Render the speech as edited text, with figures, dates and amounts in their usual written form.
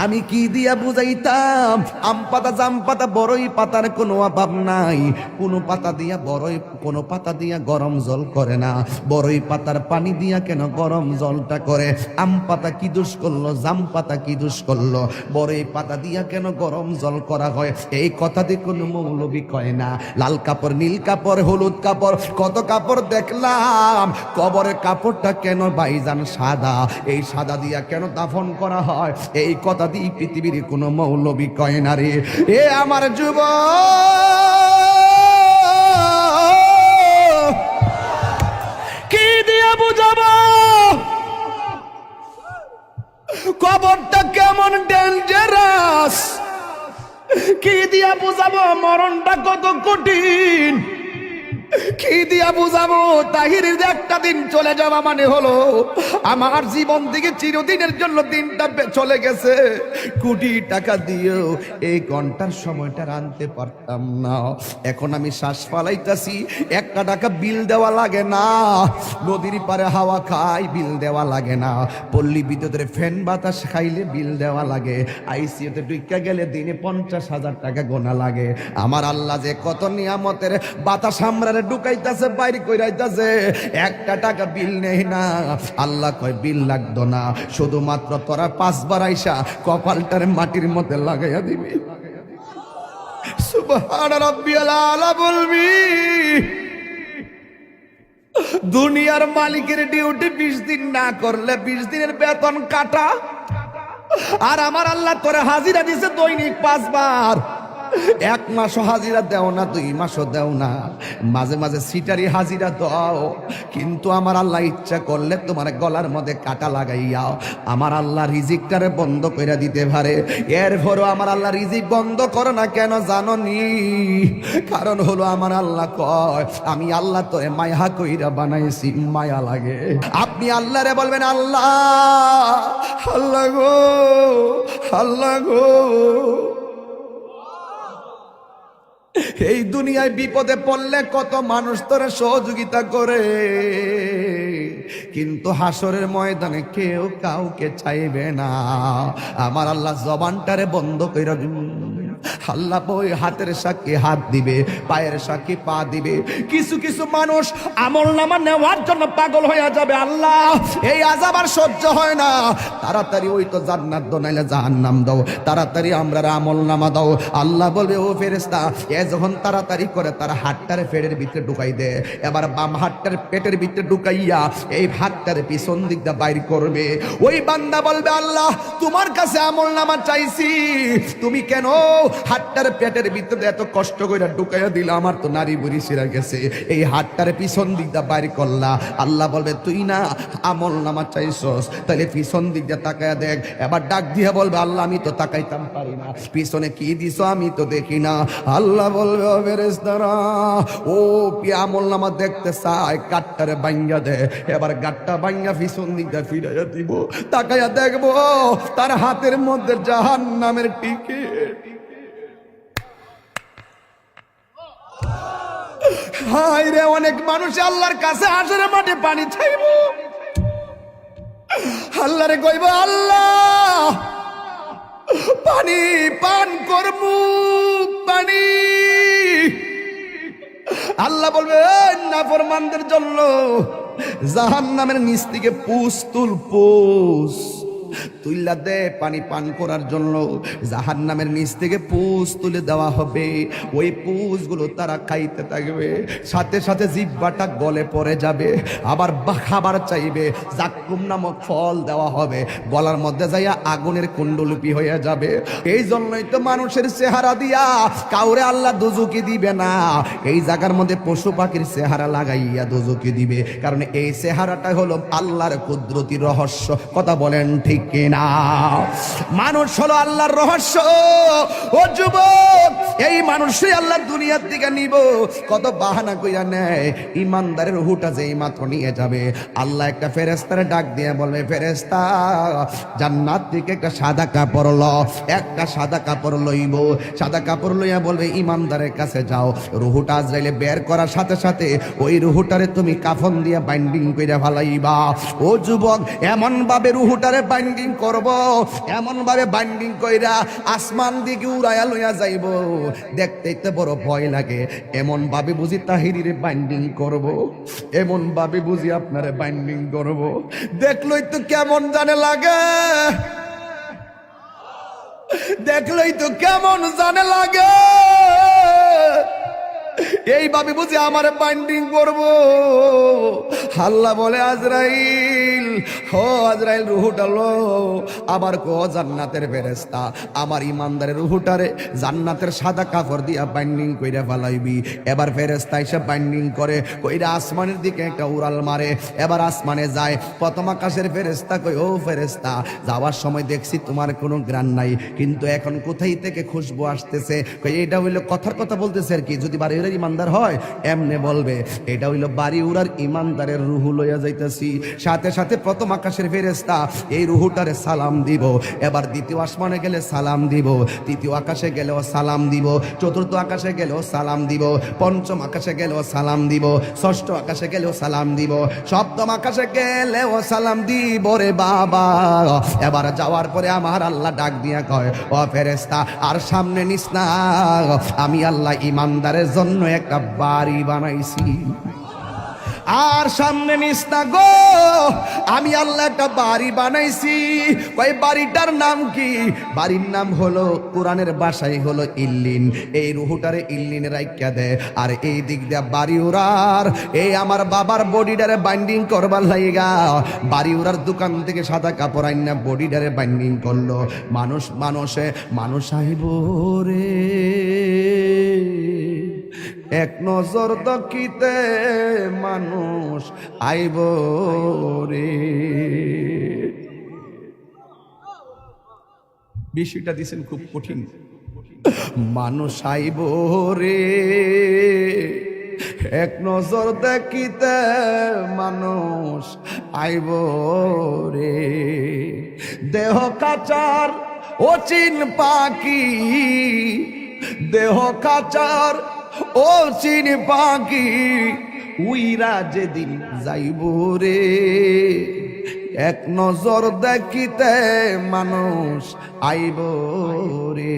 আমি কি দিয়া বুঝাইতাম? আম পাতা, জাম পাতা, বড়ই পাতার কোনো অভাব নাই। কোনো পাতা দিয়া কোনো পাতা দিয়া গরম জল করে না, বড়ই পাতার পানি দিয়া কেন গরম জলটা করে? আম পাতা কি দোষ করলো, জাম পাতা কি দোষ করলো, বড়ই পাতা দিয়া কেন গরম জল করা হয়? এই কথা দিয়ে কোনো মৌলবি কয় না। লাল কাপড়, নীল কাপড়, হলুদ কাপড়, কত কাপড় দেখলাম, কবরের কাপড়টা কেন ভাইজান সাদা? এই সাদা দিয়া কেন দাফন করা হয়? এই কথা দিয়ে পৃথিবীর কোনো মৌলবি কয় না রে। এ আমার যুবক, কি দিয়ে বুঝাবো কবরটা কেমন ডেঞ্জারাস? কি দিয়া বুঝাবো মরণটা কত কঠিন? কি দিয়া বুঝাবো তাহিরের একটা দিন চলে যাওয়া মানে হলো আমার জীবন থেকে চিরদিনের জন্য দিনটা চলে গেছে। কোটি টাকা দিয়েও এই ঘন্টার সময়টা আনতে পারতাম না। এখন আমি শ্বাস ফালাইতাছি, 1 টাকা বিল দেওয়া লাগে না। নদীর পারে হাওয়া খাই, বিল দেওয়া লাগে না। পল্লী বিদ্যুতের ফ্যান বাতাস খাইলে বিল দেওয়া লাগে। আইসিইউতে ঢুইকা গেলে দিনে 50,000 টাকা গোনা লাগে। আমার আল্লাহ যে কত নিয়ামতের বাতাস আমরা ঢুকাইতাছে, বাইরে কইরাইতাছে, 1 টাকা বিল নেই না। আল্লাহ কয় বিল লাগতো না, শুধুমাত্র তোরা 5 বার আইসা কপালটারে মাটির মধ্যে লাগাইয়া দিবি। সুবহান রাব্বিয়াল আলা বলবি। দুনিয়ার মালিকের ডিউটি 20 দিন না করলে 20 দিনের বেতন কাটা। আর আমার আল্লাহ তোরে হাজিরা দিছে দৈনিক 5 বার। 1 মাসও হাজিরা দেও না, 2 মাসও দেও না, মাঝে মাঝে সিটারি হাজিরা দাও। কিন্তু আমার আল্লাহ ইচ্ছা করলে তোমার গলার মধ্যে কাটা লাগাইয়া আমার আল্লাহ রিজিকটারে বন্ধ করে দিতে পারে। এরপরও আমার আল্লাহ রিজিক বন্ধ করে না কেন জানো নি? কারণ হলো আমার আল্লাহ কয় আমি আল্লাহ তোরে মায়া কইরা বানাইছি, মায়া লাগে। আপনি আল্লাহরে বলবেন আল্লাহ, আল্লাহ গো, আল্লাহ গো। এই দুনিয়ায় বিপদে পড়লে কত মানুষ তোরে সহযোগিতা করে, কিন্তু হাসরের ময়দানে কেউ কাউকে চাইবে না। আমার আল্লাহ জবানটারে বন্ধ কইরা আল্লাহ বই হাতের সাক্ষী হাত দিবে, পায়ের সাক্ষী পা দিবে। কিছু কিছু মানুষ আমল নামা নেওয়ার জন্য পাগল হয়ে যাবে। আল্লাহ এই আযাব আর সহ্য হয় না, তাড়াতাড়ি ওই তো জান্নাত দাও নাইলে জাহান্নাম দাও, তাড়াতাড়ি আমরা আমল নামা দাও। আল্লাহ বলবে ও ফেরেশতা, এ যখন তাড়াতাড়ি করে তার হাতটারে পেটের ভিতরে ঢুকাই দে। এবার বাম হাতটার পেটের ভিতরে ঢুকাইয়া এই হাতটারে পিছন দিক দিয়ে বাইর করবে। ওই বান্দা বলবে আল্লাহ তোমার কাছে আমল নামা চাইছি, তুমি কেন হাতটার পেটের ভিতরে এত কষ্ট করে ঢুকাইয়া দিল? আমার তো নারী বুড়ি ছিঁড়া গেছে, এই হাতটার পিছন দিক দিয়ে বাইর করলা। আল্লাহ বলবে তুই না আমল নামা চাইছস, তাহলে পিছন দিক দিয়ে তাকায়া দেখ। এবার ডাক দিয়ে বলবে আল্লাহ আমি তো তাকাইতাম পারি না, পিছনে কি দিছ আমি তো দেখি না। আল্লাহ বলবে ও ফেরেশতারা, ও আমল নামা দেখতে চায়, গাটটারে বাইঙ্গা দে। এবার গাটটা বাইঙ্গা পিছন দিক দিয়ে ফিরাইয়া দিব, তাকাইয়া দেখবো তার হাতের মধ্যে জাহান্নামের টিকিট। হায় রে, অনেক মানুষ আল্লাহর কাছে হাসরের মাঠে পানি চাইব, আল্লাহরে কইব আল্লাহ পানি পান করমু, পানি। আল্লাহ বলবে নাফরমানদের জন্য জাহান্নামের নিচ থেকে পুষ তুল, পুষ তুইলা দে পানি পান করার জন্য। জাহান্নামের নিচ থেকে পুষ তুলে দেওয়া হবে, ওই পুষগুলো তারা খাইতে থাকবে, সাথে সাথে জিহ্বাটা গলে পড়ে যাবে। আবার খাবার চাইবে, জাক্কুম নামক ফল দেওয়া হবে, গলার মধ্যে যাইয়া আগুনের কুণ্ডলিপি হয়ে যাবে। এই জন্যই তো মানুষের চেহারা দিয়া কাউরে আল্লাহ দোজখে দিবে না, এই জায়গার মধ্যে পশু পাখির চেহারা লাগাইয়া দোজখে দিবে। কারণ এই চেহারাটা হলো আল্লাহর কুদরতি রহস্য। কথা বলেন ঠিক কিনা? মানুষ হলো আল্লাহর রহস্য। ও যুবক, এই মানুষই আল্লাহ দুনিয়ার দিকে নিব, কত বাহানা কইরা নেয়। ইমানদারের রূহটা যেই মাত্র নিয়ে যাবে, আল্লাহ একটা ফেরেশতারে ডাক দিয়ে বলবে ফেরেশতা জান্নাত থেকে একটা সাদা কাপড় ল। একটা সাদা কাপড় লইব, সাদা কাপড় লইয়া বলবে ইমানদারের কাছে যাও। রূহটা আজরাইলে বের করার সাথে সাথে ওই রূহটারে তুমি কাফন দিয়া বাইন্ডিং কইরা ফালাইবা। ও যুবক, এমন ভাবে রূহটারে বাইন্ডিং বাইন্ডিং করব, এমন ভাবে বাইন্ডিং কইরা আসমান দিকে উড়াইয়া লইয়া যাইব, দেখতেই তো বড় ভয় লাগে। এমন ভাবে বুঝি তাহিরির বাইন্ডিং করব, এমন ভাবে বুঝি আপনারে বাইন্ডিং করব, দেখলই তো কেমন জানে লাগে, দেখলেই তো কেমন জানে লাগে। এইভাবে বুঝি আমার বাইন্ডিং করব। আল্লাহ বলে আজরাইল, হো আজরাইল রুহুটা লো, আবার কো জান্নাতের ফেরেশতা আমার ইমানদারের রুহুটারে জান্নাতের সাদা কাপড় দিয়া বাইন্ডিং কইরা ফেলাইবি। এবার ফেরেশতা এসে বাইন্ডিং করে কইরা আসমানের দিকে একটা উড়াল মারে, এবার আসমানে যায়। প্রথম আকাশের ফেরেশতা কই, ও ফেরেশতা যাওয়ার সময় দেখছি তোমার কোনো গ্রাণ নাই, কিন্তু এখন কোথায় থেকে খুশবু আসতেছে? কই এটা হইলো কথার কথা বলতেছে আর কি, যদি বাড়ি উড়ার ইমানদার হয় এমনে বলবে এটা হইলো বাড়ি উড়ার ইমানদারের রুহু লইয়া যাইতেছি। সাথে সাথে প্রথম আকাশের ফেরেশতা এই রুহুটারে সালাম দিব, এবার দ্বিতীয় আসমানে গেলে সালাম দিব, তৃতীয় আকাশে গেলেও সালাম দিব, চতুর্থ আকাশে গেলেও সালাম দিব, পঞ্চম আকাশে গেলেও সালাম দিব, ষষ্ঠ আকাশে গেলেও সালাম দিব, সপ্তম আকাশে গেলেও সালাম দিব রে বাবা। এবার যাওয়ার পরে আমার আল্লাহ ডাক দিয়া কয়, ও ফেরেশতা আর সামনে নিস না, আমি আল্লাহ ইমানদারের জন্য একটা বাড়ি বানাইছি। আর সামনে নিস না গো, আমি আল্লাহ একটা বাড়ি বানাইছি। ওই বাড়িটার নাম কি? বাড়ির নাম হলো, কোরআনের ভাষায় হলো ইল্লিন। এই রুহুটারে ইল্লিনে রাইখা দে, আর এই দিক দিয়া বাড়ি উড়ার এই আমার বাবার বডিটারে বাইন্ডিং করবার লাইগা বাড়ি উড়ার দোকান থেকে সাদা কাপড় আইনা বডিটারে বাইন্ডিং করলো। মানুষ আইব রে, এক নজর দেখিতে মানুষ আইব রে। বিষয়টা দিছেন খুব কঠিন। মানুষ আইব রে, এক নজর দেখিতে মানুষ আইব রে। দেহ কাচার অচিন পাখি, দেহ কাচার ও চিন পাখি, উইরা যেদিন যাইব রে, এক নজর দেখিতে মানুষ আইব রে।